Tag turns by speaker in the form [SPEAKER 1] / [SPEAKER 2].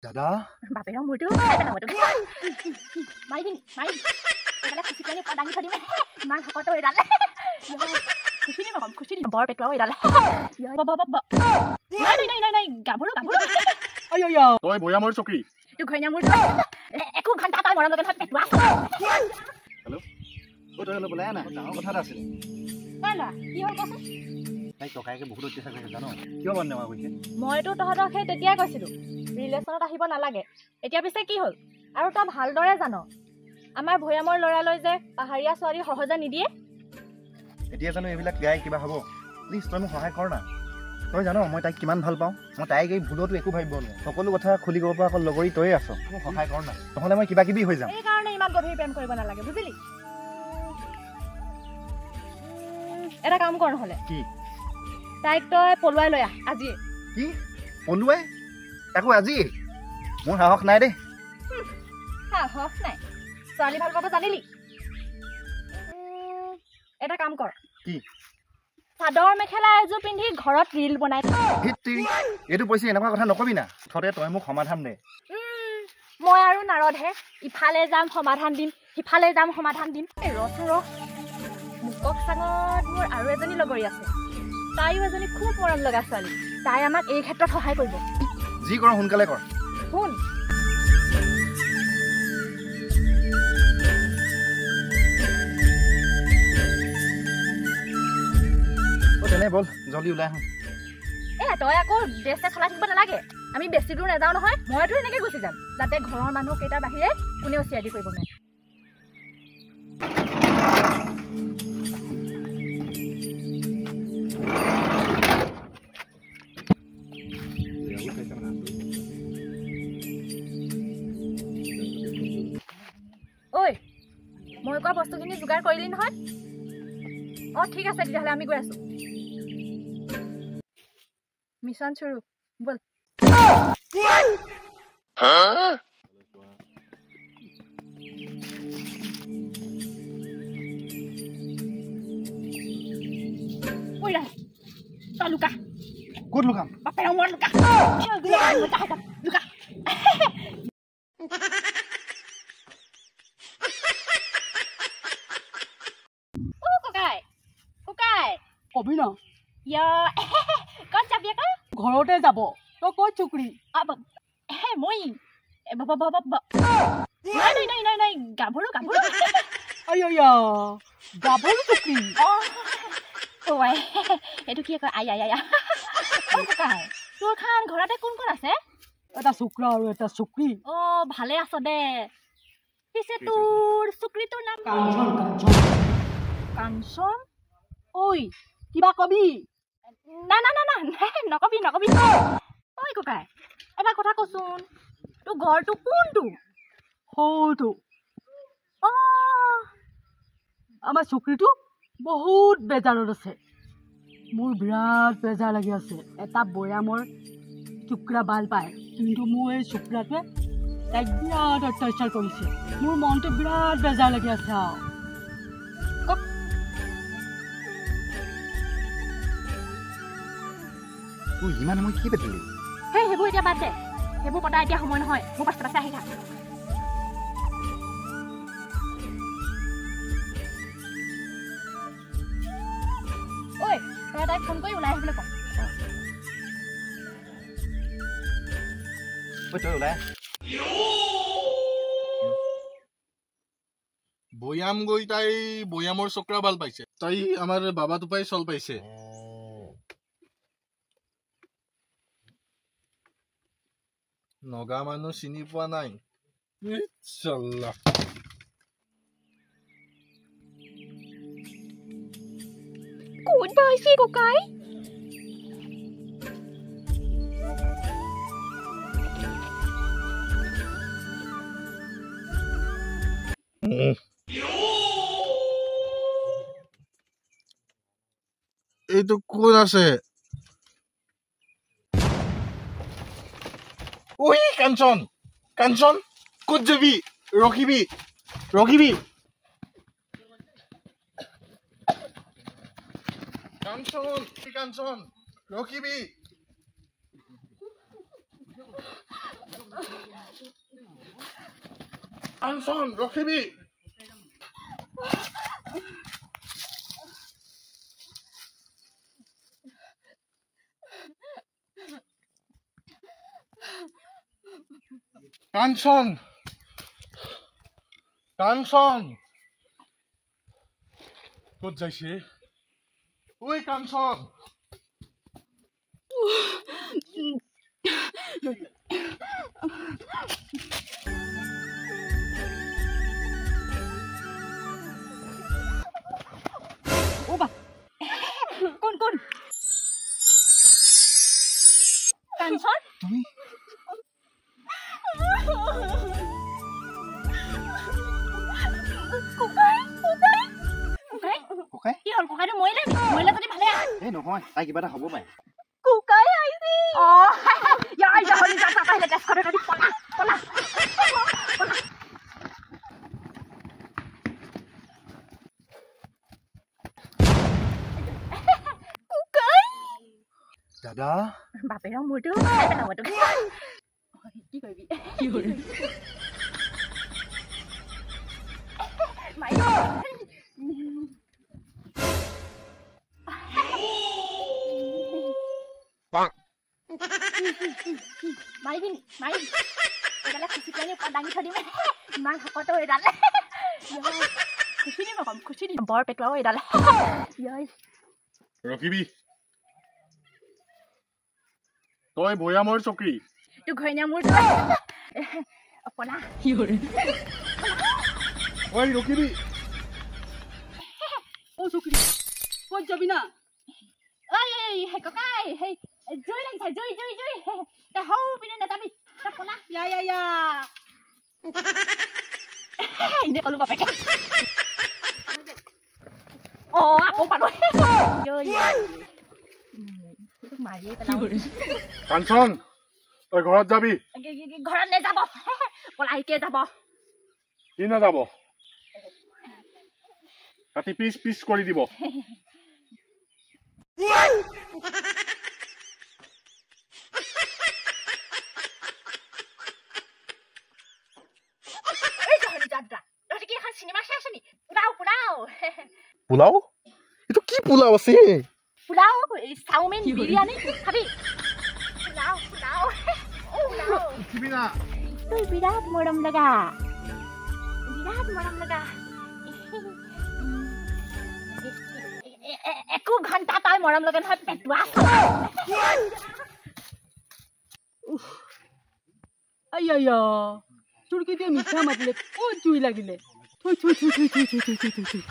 [SPEAKER 1] দাদা
[SPEAKER 2] বাপেৰৰ মূৰটো খাই পেলাব তুমি মাৰি দিম এডালে খুচি পেলাই দাঙি থৈ দিম ইমান শকতো এডালে খুচি দিম বৰ পেটুৱাও এডালে নাই গাভৰু
[SPEAKER 1] তই বৈয়ামৰ চকী
[SPEAKER 2] তোৰ ঘৈণীয়া মোৰ একো ঘণ্টা তই মৰম লগা পেটুৱা
[SPEAKER 1] হেল্ল' তই অলপ ওলাই না ডাঙৰ কথা এটা আছিলে
[SPEAKER 2] কি হ'ল কচোন
[SPEAKER 1] তাইক টকাইকে বহুত অত্যাচাৰ কৰিছে জানো কিয় বন্ধ নেওয়া কৈছে
[SPEAKER 2] মইতো তহঁতক সেই তেতিয়াই কৈছিলোঁ ৰিলেশ্যনত আহিব নালাগে এতিয়া পিছে কি হ'ল আৰু তই ভালদৰে জান আমাৰ ভৈয়ামৰ ল'ৰালৈ যে পাহাৰীয়া ছোৱালী সহজে নিদিয়ে
[SPEAKER 1] এতিয়া জানো এইবিলাক গাই কিবা হ'ব প্লিজ তই মোক সহায় কৰ না তই জানো মই তাইক কিমান ভাল পাওঁ মই তাইক এই ভুলতো একো ভাবিব নোৱাৰোঁ সকলো কথা খুলি ক'ব পৰা অকল লগৰী তয়ে আছ মোক সহায় কৰ না নহ'লে মই কিবা কিবি হৈ যাম
[SPEAKER 2] সেইকাৰণে ইমান গভীৰ প্ৰেম কৰিব নালাগে বুজিলি এটা কাম কৰ নহ'লে
[SPEAKER 1] কি
[SPEAKER 2] তাইক তই পলুৱাই লৈ আহ আজিয়ে
[SPEAKER 1] কি পলুৱাই তাকো আজি মোৰ সাহস নাই দেই
[SPEAKER 2] সাহস নাই ছোৱালী ভাল পাব জানিলি এটা কাম কৰ
[SPEAKER 1] কি
[SPEAKER 2] চাদৰ মেখেলা এযোৰ পিন্ধি ঘৰত ৰীল বনাই
[SPEAKER 1] এইটো পইচা এনেকুৱা কথা নকবি না মুঠতে তই মোক সমাধান দে
[SPEAKER 2] মই আৰু নাৰদহে ইফালে যাম সমাধান দিম সিফালে যাম সমাধান দিম এই ৰহ মুকক চাঙত মোৰ আৰু এজনী লগৰী আছে তাইও এজনী খুব মৰম লগা ছোৱালী তাই আমাক এই ক্ষেত্ৰত সহায় কৰিব
[SPEAKER 1] যি কৰ সোনকালে কৰ
[SPEAKER 2] শুন
[SPEAKER 1] তেনে বল জলদি ওলাই আহোঁ
[SPEAKER 2] তই আকৌ ড্ৰেছ চলাই থাকিব নালাগে আমি বেছি দূৰ নাযাওঁ নহয় মইতো এনেকৈ গুচি যাম যাতে ঘৰৰ মানুহ কেইটাৰ বাহিৰে কোনেও চিয়াদি কৰিব নোৱাৰে ঐ মই কোৱা বস্তুখিনি যোগাৰ কৰিলি নহয় ঠিক আছে তেতিয়াহ'লে আমি গৈ আছো মিছন চুৰু বল লুকা
[SPEAKER 1] ক'ত লুকাম
[SPEAKER 2] বাপেৰৰ মূৰত লুকা লুকা
[SPEAKER 3] কবি ন
[SPEAKER 2] ক'ত যাবি আকৌ
[SPEAKER 3] ঘৰতে যাব তই ক'ত চুকৰি
[SPEAKER 2] মই নাই গাভৰু
[SPEAKER 3] গাভৰু চুকৰি
[SPEAKER 2] এইটো কি কয় তোৰ খান ঘৰতে কোন কোন আছে
[SPEAKER 3] এটা চুকৰা আৰু এটা চুকৰি
[SPEAKER 2] ভালে আছ দে পিছে তোৰ চুকৰিটোৰ নাম কাঞ্চন
[SPEAKER 3] ঐ কিবা কবি
[SPEAKER 2] না নকবি ঐ ককাই এটা কথা কচোন তোৰ ঘৰটো কোনটো
[SPEAKER 3] সৌটো আমাৰ চুকৰিটো বহুত বেজাৰত আছে মোৰ বিৰাট বেজাৰ লাগি আছে এটা বৈয়ামৰ চুকৰা বাল পায় কিন্তু মোৰ এই চুকৰাটোৱে তাইক বিৰাট অত্যাচাৰ কৰিছে মোৰ মনটো বিৰাট বেজাৰ লাগি আছে
[SPEAKER 1] ইমান সময় কি পাতিলি
[SPEAKER 2] সেইবোৰ এতিয়া বাদ দে সেইবোৰ পতা এতিয়া সময় নহয় মোৰ পাছে আহি থাক ঐ তই তাইক ফোন কৰি ওলাই আহিবলৈ কম
[SPEAKER 1] তই ওলাই
[SPEAKER 4] বৈয়াম গৈ তাই বৈয়ামৰ চক্ৰা ভাল পাইছে তাই আমাৰ বাবা টোপাই চল পাইছে নগা মানুহ চিনি পোৱা নাই
[SPEAKER 2] কোন পাইছে ককাই
[SPEAKER 4] এইটো কোন আছে ঐ কাঞ্চন ক'ত যাবি ৰখিবি কাঞ্চন ৰখিবি কাঞ্চন ৰখিবি কাঞ্চন কাঞ্চন ক'ত যাইছে ঐ কাঞ্চন
[SPEAKER 2] কোন কোন কাঞ্চন
[SPEAKER 1] তুমি ককাই
[SPEAKER 2] কি হ'ল ককাইটো মৰিলে যদি ভালে
[SPEAKER 1] এই নহয় তাই কিবা এটা হ'ব পাৰে
[SPEAKER 2] ককাই আহিছে ইয়াই যাহলি যা কাকাইলে গেছ কৰে কাটি পলা পলা ককাই
[SPEAKER 1] দাদা
[SPEAKER 2] বাপেৰৰ মূৰটো খাই পেলাব তোক কি কৰিবি কি কৰিবি মাৰিবি এডালে খুচি পেলাই ওপৰত দাঙি থৈ দিম ইমান শকতো এডালে খুচি দিম অকণ খুচি দিম বৰ পেটুৱাও এডালে
[SPEAKER 4] ৰখিবি তই ভৈয়ামৰ চকী
[SPEAKER 2] তোৰ ঘৈণীয়া মোৰ পলা
[SPEAKER 4] ঐ ৰখিবি
[SPEAKER 3] অ চকৰি ক'ত যাবি না
[SPEAKER 2] ঐ ককাই সেই জুই লাগিছে জুই জুই জুই তই সৌ পিনে নাযাবি তই পলা
[SPEAKER 3] ইয়া
[SPEAKER 2] এনে ক'লো বাপেকে আকৌ পালো মাৰিয়ে পেলাও
[SPEAKER 4] কাঞ্চন তই ঘৰত যাবি
[SPEAKER 2] ঘৰত নেযাব পলাইকে যাব
[SPEAKER 4] কি নাযাব কাটি পিচ পিচ কৰি দিব
[SPEAKER 1] পোলাও এইটো কি পোলাও আছে
[SPEAKER 2] পোলাও চাওমিন বিৰিয়ানী খাবি পোলাও পোলাও
[SPEAKER 4] উঠিবি না
[SPEAKER 2] তুই বিৰাট মৰম লগা একো ঘণ্টা তই মৰম লগা নহয় পেটুৱা
[SPEAKER 3] আইয়া তোৰ কেতিয়া মিঠা মাতিলে ক'ত জুই লাগিলে থৈ থৈ থৈ থৈ থৈ থৈ থৈ থৈ থৈ